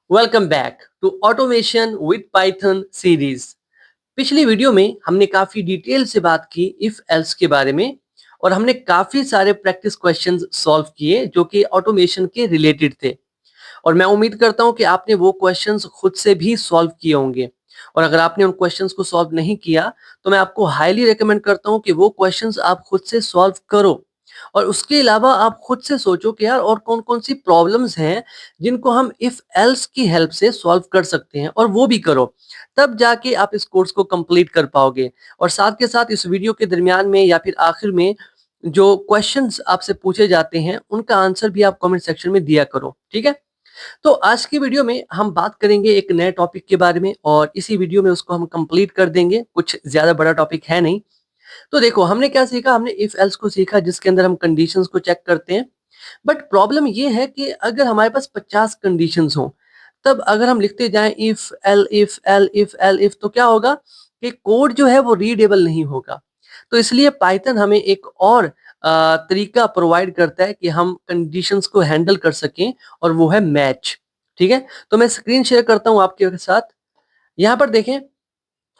Welcome back to automation with Python series. पिछली video में हमने काफी डिटेल से बात की इफ एल्स के बारे में और हमने काफी सारे प्रैक्टिस क्वेश्चंस सॉल्व किए जो कि ऑटोमेशन के रिलेटेड थे। और मैं उम्मीद करता हूं कि आपने वो क्वेश्चंस खुद से भी सॉल्व किए होंगे। और अगर आपने उन क्वेश्चंस को सॉल्व नहीं किया तो मैं आपको हाईली रिकमेंड करता हूं कि वो क्वेश्चंस आप खुद से सॉल्व करो। और उसके अलावा आप खुद से सोचो कि यार और कौन-कौन सी प्रॉब्लम्स हैं जिनको हम इफ एल्स की हेल्प से सॉल्व कर सकते हैं और वो भी करो। तब जाके आप इस कोर्स को कंप्लीट कर पाओगे। और साथ के साथ इस वीडियो के दरमियान में या फिर आखिर में जो क्वेश्चंस आपसे पूछे जाते हैं उनका आंसर भी आप कमेंट सेक्शन में दिया करो, ठीक है? तो आज की वीडियो में हम बात करेंगे एक नए टॉपिक के बारे में और इसी वीडियो में उसको हम कंप्लीट कर देंगे। कुछ ज़्यादा बड़ा टॉपिक है नहीं। तो देखो हमने क्या सीखा, हमने इफ एल्स को सीखा जिसके अंदर हम कंडीशंस को चेक करते हैं। बट प्रॉब्लम ये है कि अगर हमारे पास 50 कंडीशंस हों, तब अगर हम लिखते जाएं if L if L if L if तो क्या होगा कि कोड जो है वो रीडेबल नहीं होगा। तो इसलिए पाइथन हमें एक और तरीका प्रोवाइड करता है कि हम कंडीशंस को हैंडल कर सकें और वो है मैच। ठीक है, तो मैं स्क्रीन शेयर करता हूं आपके साथ। यहाँ पर देखें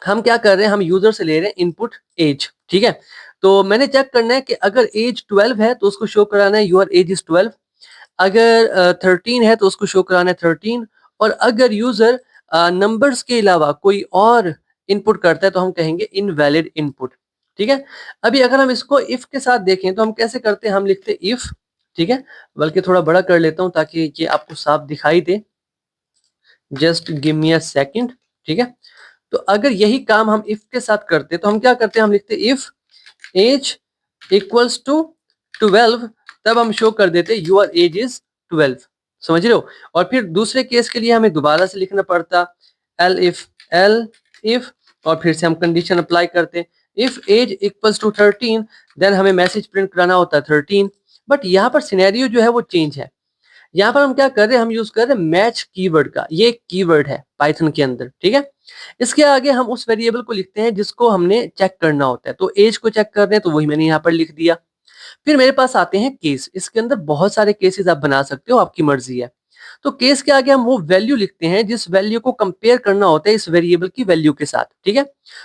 हम क्या कर रहे हैं, हम यूजर से ले रहे हैं इनपुट एज। ठीक है, तो मैंने चेक करना है कि अगर एज 12 है तो उसको शो कराना है यूर एज इज 12। अगर 13 है तो उसको शो कराना है 13। और अगर यूजर नंबर्स के अलावा कोई और इनपुट करता है तो हम कहेंगे इनवैलिड इनपुट। ठीक है, अभी अगर हम इसको इफ के साथ देखें तो हम कैसे करते हैं, हम लिखते हैं इफ। ठीक है, बल्कि थोड़ा बड़ा कर लेता हूं ताकि ये आपको साफ दिखाई दे। Just give me a second. ठीक है, तो अगर यही काम हम इफ के साथ करते तो हम क्या करते हैं, हम लिखते इफ एज इक्वल्स टू 12। तब हम शो कर देते यूर एज इज 12। समझ रहे हो? और फिर दूसरे केस के लिए हमें दोबारा से लिखना पड़ता एल इफ और फिर से हम कंडीशन अप्लाई करते if age equals to 13। Then हमें मैसेज प्रिंट कराना होता है 13। बट यहाँ पर सिनेरियो जो है वो चेंज है। यहाँ पर हम क्या कर रहे हैं, हम यूज कर रहे हैं मैच कीवर्ड का। ये एक कीवर्ड है पाइथन के अंदर। ठीक है, इसके आगे हम उस वेरिएबल को लिखते हैं जिसको हमने चेक करना होता है। तो एज को चेक कर रहे हैं तो वही मैंने यहाँ पर लिख दिया। फिर मेरे पास आते हैं केस। इसके अंदर बहुत सारे केसेस आप बना सकते हो, आपकी मर्जी है। तो केस के आगे हम वो वैल्यू लिखते हैं जिस वैल्यू को कंपेयर करना होता है इस वेरिएबल की वैल्यू के साथ। ठीक है,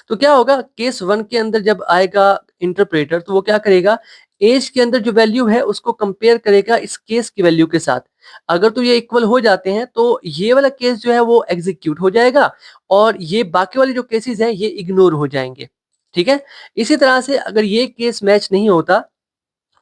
तो क्या होगा, केस 1 के अंदर जब आएगा इंटरप्रेटर तो वो क्या करेगा, एज के अंदर जो वैल्यू है उसको कंपेयर करेगा इस केस की वैल्यू के साथ। अगर तो ये इक्वल हो जाते हैं तो ये वाला केस जो है वो एग्जीक्यूट हो जाएगा और ये बाकी वाले जो केसेस हैं ये इग्नोर हो जाएंगे। ठीक है, इसी तरह से अगर ये केस मैच नहीं होता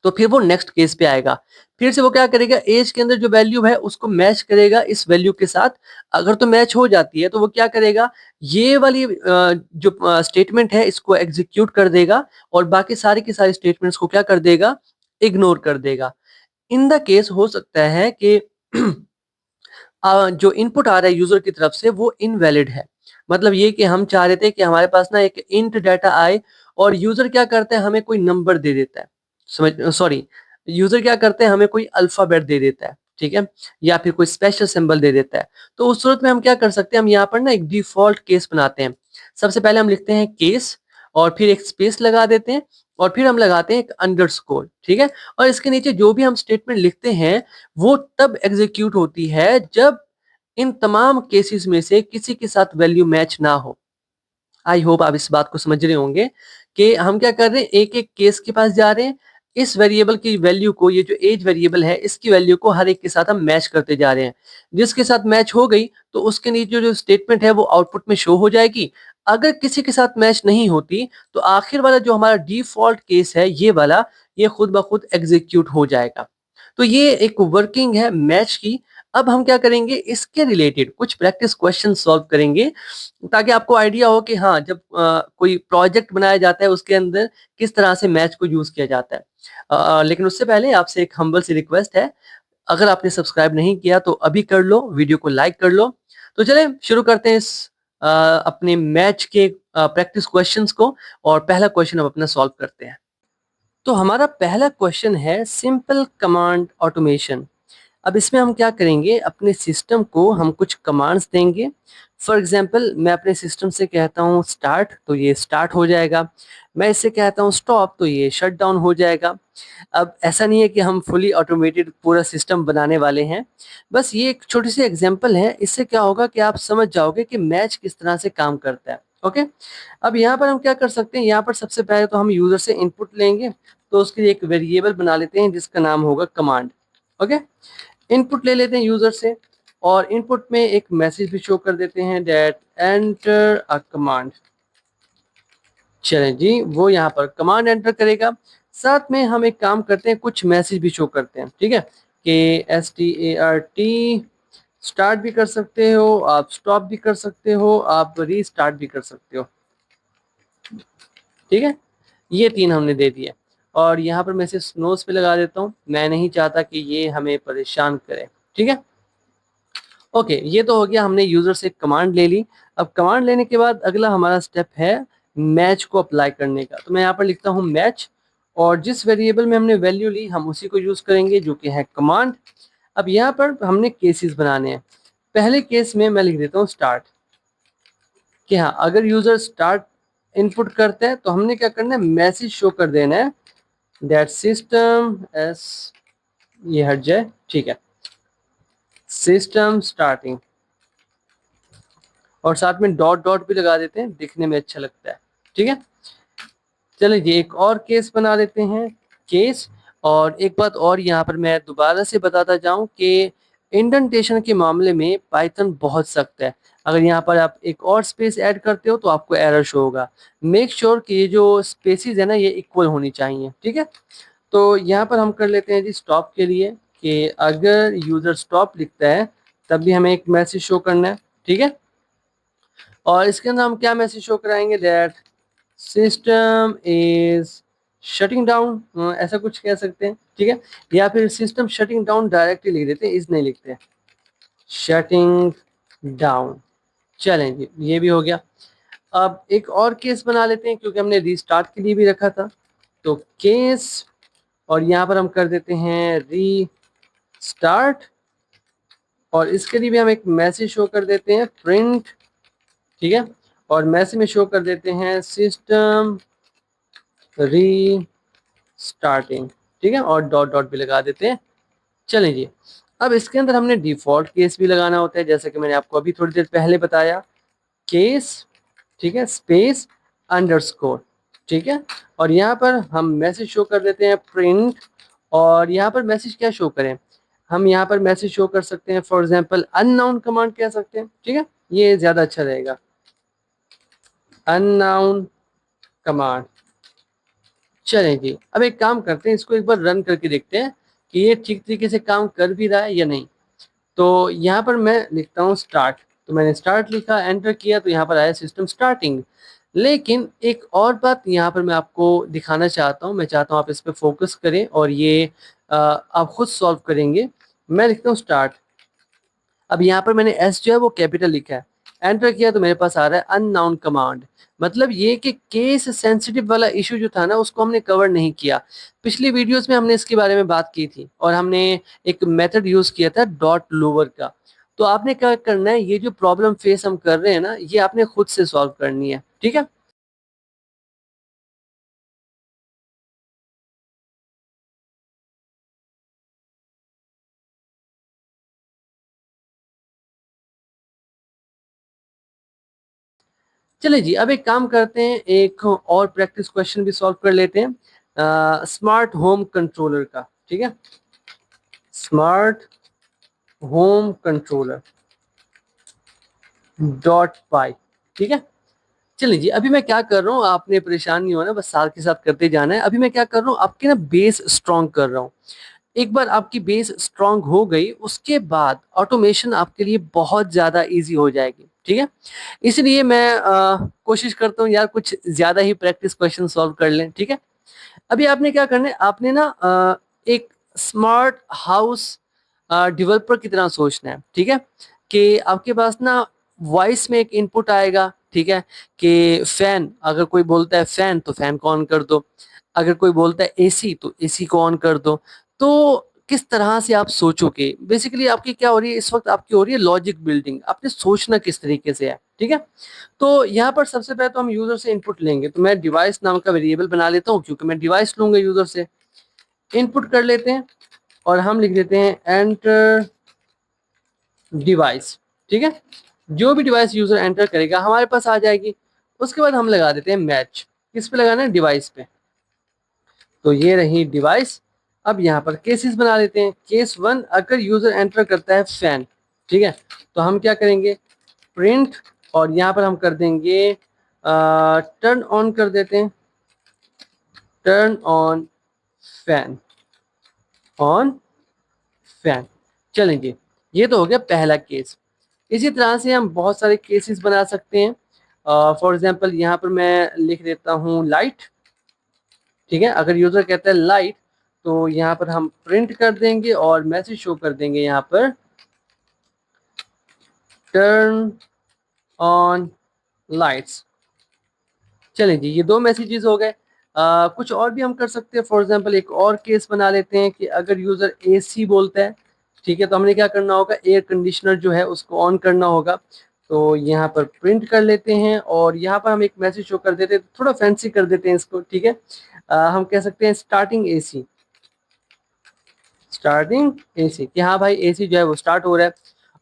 तो फिर वो नेक्स्ट केस पे आएगा। फिर से वो क्या करेगा, एज के अंदर जो वैल्यू है उसको मैच करेगा इस वैल्यू के साथ। अगर तो मैच हो जाती है तो वो क्या करेगा, ये वाली जो स्टेटमेंट है इसको एग्जीक्यूट कर देगा और बाकी सारी की सारी स्टेटमेंट्स को क्या कर देगा, इग्नोर कर देगा। इन द केस हो सकता है कि जो इनपुट आ रहा है यूजर की तरफ से वो इनवैलिड है। मतलब ये कि हम चाह रहे थे कि हमारे पास ना एक इंट डाटा आए और यूजर क्या करता है, हमें कोई नंबर दे देता है। समझ सॉरी, यूजर क्या करते हैं, हमें कोई अल्फाबेट दे देता है। ठीक है, या फिर कोई स्पेशल सिंबल दे देता है। तो उस सूरत में हम क्या कर सकते हैं, हम यहाँ पर ना एक डिफॉल्ट केस बनाते हैं। सबसे पहले हम लिखते हैं केस और फिर एक स्पेस लगा देते हैं और फिर हम लगाते हैं एक अंडरस्कोर। ठीक है, और इसके नीचे जो भी हम स्टेटमेंट लिखते हैं वो तब एग्जीक्यूट होती है जब इन तमाम केसेस में से किसी के साथ वैल्यू मैच ना हो। आई होप आप इस बात को समझ रहे होंगे कि हम क्या कर रहे हैं, एक एक केस के पास जा रहे हैं। इस वेरिएबल की वैल्यू को, ये जो एज वेरिएबल है इसकी वैल्यू को हर एक के साथ हम मैच करते जा रहे हैं। जिसके साथ मैच हो गई तो उसके नीचे जो स्टेटमेंट है वो आउटपुट में शो हो जाएगी। अगर किसी के साथ मैच नहीं होती तो आखिर वाला जो हमारा डिफॉल्ट केस है ये वाला, ये खुद ब खुद एग्जीक्यूट हो जाएगा। तो ये एक वर्किंग है मैच की। अब हम क्या करेंगे, इसके रिलेटेड कुछ प्रैक्टिस क्वेश्चन सॉल्व करेंगे ताकि आपको आइडिया हो कि हाँ, जब कोई प्रोजेक्ट बनाया जाता है उसके अंदर किस तरह से मैच को यूज किया जाता है। लेकिन उससे पहले आपसे एक हम्बल सी रिक्वेस्ट है, अगर आपने सब्सक्राइब नहीं किया तो अभी कर लो, वीडियो को लाइक कर लो। तो चलें शुरू करते हैं इस अपने मैच के प्रैक्टिस क्वेश्चंस को और पहला क्वेश्चन अब अपना सॉल्व करते हैं। तो हमारा पहला क्वेश्चन है सिंपल कमांड ऑटोमेशन। अब इसमें हम क्या करेंगे, अपने सिस्टम को हम कुछ कमांड्स देंगे। फॉर एग्जांपल मैं अपने सिस्टम से कहता हूँ स्टार्ट, तो ये स्टार्ट हो जाएगा। मैं इससे कहता हूँ स्टॉप, तो ये शट डाउन हो जाएगा। अब ऐसा नहीं है कि हम फुली ऑटोमेटेड पूरा सिस्टम बनाने वाले हैं, बस ये एक छोटी सी एग्जांपल है। इससे क्या होगा कि आप समझ जाओगे कि मैच किस तरह से काम करता है। ओके, अब यहाँ पर हम क्या कर सकते हैं, यहाँ पर सबसे पहले तो हम यूजर से इनपुट लेंगे, तो उसके लिए एक वेरिएबल बना लेते हैं जिसका नाम होगा कमांड। ओके, इनपुट ले लेते हैं यूजर से, और इनपुट में एक मैसेज भी शो कर देते हैं दैट एंटर अ कमांड। चलें जी, वो यहाँ पर कमांड एंटर करेगा। साथ में हम एक काम करते हैं, कुछ मैसेज भी शो करते हैं, ठीक है, कि START स्टार्ट भी कर सकते हो, आप स्टॉप भी कर सकते हो, आप रीस्टार्ट भी कर सकते हो। ठीक है, ये 3 हमने दे दिए, और यहाँ पर मैं इसे स्नोज पे लगा देता हूँ। मैं नहीं चाहता कि ये हमें परेशान करे। ठीक है, ओके, ये तो हो गया, हमने यूजर से कमांड ले ली। अब कमांड लेने के बाद अगला हमारा स्टेप है मैच को अप्लाई करने का। तो मैं यहाँ पर लिखता हूँ मैच, और जिस वेरिएबल में हमने वैल्यू ली हम उसी को यूज करेंगे, जो कि है कमांड। अब यहाँ पर हमने केसेस बनाने हैं। पहले केस में मैं लिख देता हूँ स्टार्ट, कि हाँ अगर यूजर स्टार्ट इनपुट करते हैं तो हमने क्या करना है, मैसेज शो कर देना है दैट सिस्टम एस, ये हट जाए, ठीक है, सिस्टम स्टार्टिंग, और साथ में डॉट डॉट भी लगा देते हैं, दिखने में अच्छा लगता है। ठीक है, चलिए जी एक और केस बना लेते हैं, केस। और एक बात और यहाँ पर मैं दोबारा से बताता जाऊं कि इंडेंटेशन के मामले में पाइथन बहुत सख्त है। अगर यहाँ पर आप एक और स्पेस ऐड करते हो तो आपको एरर शो होगा। मेक श्योर कि ये जो स्पेसिस है ना ये इक्वल होनी चाहिए। ठीक है, तो यहाँ पर हम कर लेते हैं जी स्टॉप के लिए, कि अगर यूजर स्टॉप लिखता है तब भी हमें एक मैसेज शो करना है। ठीक है, और इसके अंदर हम क्या मैसेज शो कराएंगे, that system is shutting down, ऐसा कुछ कह सकते हैं। ठीक है, या फिर सिस्टम शटिंग डाउन डायरेक्टली लिख देते हैं, इज नहीं लिखते, शटिंग डाउन। चलें जी, ये भी हो गया। अब एक और केस बना लेते हैं, क्योंकि हमने रीस्टार्ट के लिए भी रखा था। तो केस, और यहाँ पर हम कर देते हैं री स्टार्ट, और इसके लिए भी हम एक मैसेज शो कर देते हैं प्रिंट। ठीक है, और मैसेज में शो कर देते हैं सिस्टम री स्टार्टिंग। ठीक है, और डॉट डॉट भी लगा देते हैं। चलें जी, अब इसके अंदर हमने डिफॉल्ट केस भी लगाना होता है, जैसे कि मैंने आपको अभी थोड़ी देर पहले बताया, केस, ठीक है, स्पेस अंडरस्कोर। ठीक है, और यहाँ पर हम मैसेज शो कर देते हैं प्रिंट, और यहाँ पर मैसेज क्या शो करें, हम यहाँ पर मैसेज शो कर सकते हैं फॉर एग्जांपल अननाउन कमांड कह सकते हैं। ठीक है, ये ज़्यादा अच्छा रहेगा, अननाउन कमांड। चलें जी, अब एक काम करते हैं, इसको एक बार रन करके देखते हैं कि ये ठीक तरीके से काम कर भी रहा है या नहीं। तो यहाँ पर मैं लिखता हूँ स्टार्ट, तो मैंने स्टार्ट लिखा, एंटर किया, तो यहाँ पर आया सिस्टम स्टार्टिंग। लेकिन एक और बात यहाँ पर मैं आपको दिखाना चाहता हूँ, मैं चाहता हूँ आप इस पर फोकस करें और ये आप खुद सॉल्व करेंगे। मैं लिखता हूँ स्टार्ट, अब यहाँ पर मैंने एस जो है वो कैपिटल लिखा है, एंटर किया तो मेरे पास आ रहा है अननाउन कमांड। मतलब ये कि केस सेंसिटिव वाला इशू जो था ना उसको हमने कवर नहीं किया। पिछली वीडियोस में हमने इसके बारे में बात की थी, और हमने एक मेथड यूज किया था डॉट लोअर का। तो आपने क्या करना है, ये जो प्रॉब्लम फेस हम कर रहे हैं ना ये आपने खुद से सॉल्व करनी है। ठीक है, चलिए जी अब एक काम करते हैं, एक और प्रैक्टिस क्वेश्चन भी सॉल्व कर लेते हैं स्मार्ट होम कंट्रोलर का। ठीक है, स्मार्ट होम कंट्रोलर डॉट पाई। ठीक है, चलिए जी अभी मैं क्या कर रहा हूँ, आपने परेशान नहीं होना, बस साथ के साथ करते जाना है। अभी मैं क्या कर रहा हूँ, आपकी ना बेस स्ट्रॉन्ग कर रहा हूँ। एक बार आपकी बेस स्ट्रॉन्ग हो गई उसके बाद ऑटोमेशन आपके लिए बहुत ज़्यादा इजी हो जाएगी। ठीक है, इसलिए मैं कोशिश करता हूँ यार कुछ ज़्यादा ही प्रैक्टिस क्वेश्चन सॉल्व कर लें। ठीक है, अभी आपने क्या करना है, आपने ना एक स्मार्ट हाउस डेवलपर की तरह सोचना है। ठीक है, कि आपके पास ना वॉइस में एक इनपुट आएगा। ठीक है, कि फैन, अगर कोई बोलता है फैन तो फैन को ऑन कर दो, अगर कोई बोलता है एसी तो एसी को ऑन कर दो। तो किस तरह से आप सोचोगे। बेसिकली आपकी क्या हो रही है इस वक्त, आपकी हो रही है लॉजिक बिल्डिंग, आपने सोचना किस तरीके से है, ठीक है। तो यहाँ पर सबसे पहले तो हम यूजर से इनपुट लेंगे, तो मैं डिवाइस नाम का वेरिएबल बना लेता हूँ क्योंकि मैं डिवाइस लूंगा यूजर से। इनपुट कर लेते हैं और हम लिख देते हैं एंटर डिवाइस, ठीक है। जो भी डिवाइस यूजर एंटर करेगा हमारे पास आ जाएगी। उसके बाद हम लगा देते हैं मैच, किस पे लगाना है, डिवाइस पे। तो ये रही डिवाइस। अब यहाँ पर केसेस बना लेते हैं। केस 1, अगर यूजर एंटर करता है फैन, ठीक है, तो हम क्या करेंगे, प्रिंट, और यहाँ पर हम कर देंगे टर्न ऑन कर देते हैं, turn on fan, on fan. चलेंगे, ये तो हो गया पहला केस। इसी तरह से हम बहुत सारे केसेस बना सकते हैं। फॉर एग्जांपल यहाँ पर मैं लिख देता हूँ लाइट, ठीक है। अगर यूजर कहता है लाइट, तो यहाँ पर हम प्रिंट कर देंगे और मैसेज शो कर देंगे यहाँ पर टर्न ऑन लाइट्स। चलें जी, ये दो मैसेजेस हो गए। कुछ और भी हम कर सकते हैं। फॉर एग्जांपल एक और केस बना लेते हैं कि अगर यूजर एसी बोलता है, ठीक है, तो हमने क्या करना होगा, एयर कंडीशनर जो है उसको ऑन करना होगा। तो यहाँ पर प्रिंट कर लेते हैं और यहाँ पर हम एक मैसेज शो कर देते हैं, थोड़ा फैंसी कर देते हैं इसको, ठीक है। हम कह सकते हैं स्टार्टिंग एसी, स्टार्टिंग एसी, कि हाँ भाई एसी जो है वो स्टार्ट हो रहा है।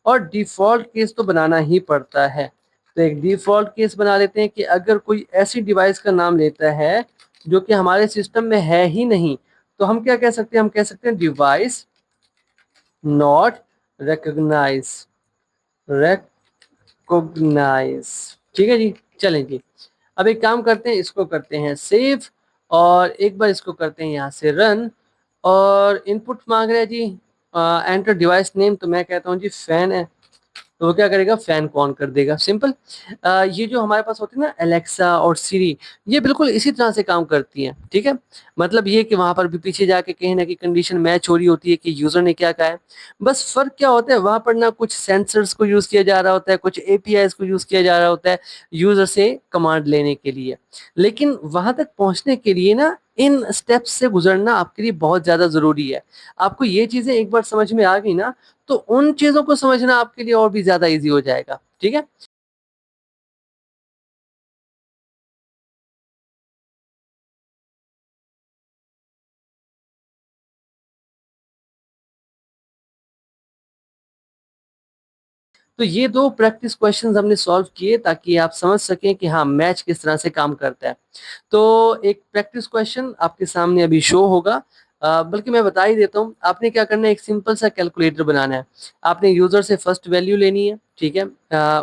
और डिफॉल्ट केस तो बनाना ही पड़ता है। तो एक डिफॉल्ट केस बना लेते हैं कि अगर कोई ऐसी डिवाइस का नाम लेता है जो कि हमारे सिस्टम में है ही नहीं, तो हम क्या कह सकते हैं, हम कह सकते हैं डिवाइस नॉट रिकॉग्नाइज, रिकॉग्नाइज, ठीक है जी। चलें जी, अब एक काम करते हैं, इसको करते हैं सेव और एक बार इसको करते हैं यहाँ से रन। और इनपुट मांग रहा है जी एंटर डिवाइस नेम, तो मैं कहता हूँ जी फैन है, तो वो क्या करेगा, फैन को ऑन कर देगा, सिंपल। ये जो हमारे पास होती है ना एलेक्सा और सीरी, ये बिल्कुल इसी तरह से काम करती हैं, ठीक है। मतलब ये कि वहाँ पर भी पीछे जाके कहीं ना कहीं कंडीशन मैच हो रही होती है कि यूजर ने क्या कहा है। बस फर्क क्या होता है, वहाँ पर ना कुछ सेंसर्स को यूज किया जा रहा होता है, कुछ एपीआईज को यूज किया जा रहा होता है यूजर से कमांड लेने के लिए। लेकिन वहां तक पहुंचने के लिए ना इन स्टेप्स से गुजरना आपके लिए बहुत ज्यादा जरूरी है। आपको ये चीजें एक बार समझ में आ गई ना, तो उन चीजों को समझना आपके लिए और भी ज्यादा इजी हो जाएगा, ठीक है। तो ये दो प्रैक्टिस क्वेश्चंस हमने सॉल्व किए ताकि आप समझ सकें कि हाँ मैच किस तरह से काम करता है। तो एक प्रैक्टिस क्वेश्चन आपके सामने अभी शो होगा। बल्कि मैं बता ही देता हूँ, आपने क्या करना है, एक सिंपल सा कैलकुलेटर बनाना है। आपने यूजर से फर्स्ट वैल्यू लेनी है, ठीक है।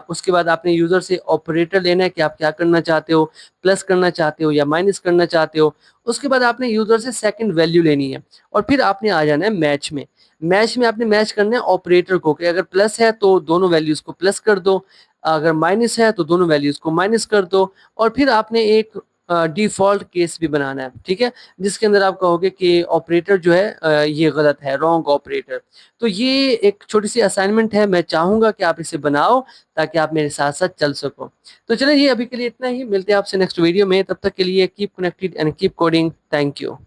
उसके बाद आपने यूजर से ऑपरेटर लेना है कि आप क्या करना चाहते हो, प्लस करना चाहते हो या माइनस करना चाहते हो। उसके बाद आपने यूजर से सेकंड वैल्यू लेनी है और फिर आपने आ जाना है मैच में। मैच में आपने मैच करना है ऑपरेटर को, कि अगर प्लस है तो दोनों वैल्यूज को प्लस कर दो, अगर माइनस है तो दोनों वैल्यूज को माइनस कर दो। और फिर आपने एक डिफॉल्ट केस भी बनाना है, ठीक है, जिसके अंदर आप कहोगे कि ऑपरेटर जो है ये गलत है, रॉन्ग ऑपरेटर। तो ये एक छोटी सी असाइनमेंट है, मैं चाहूंगा कि आप इसे बनाओ ताकि आप मेरे साथ साथ चल सको। तो चलिए ये अभी के लिए इतना ही, मिलते हैं आपसे नेक्स्ट वीडियो में। तब तक के लिए keep connected and keep coding. Thank you.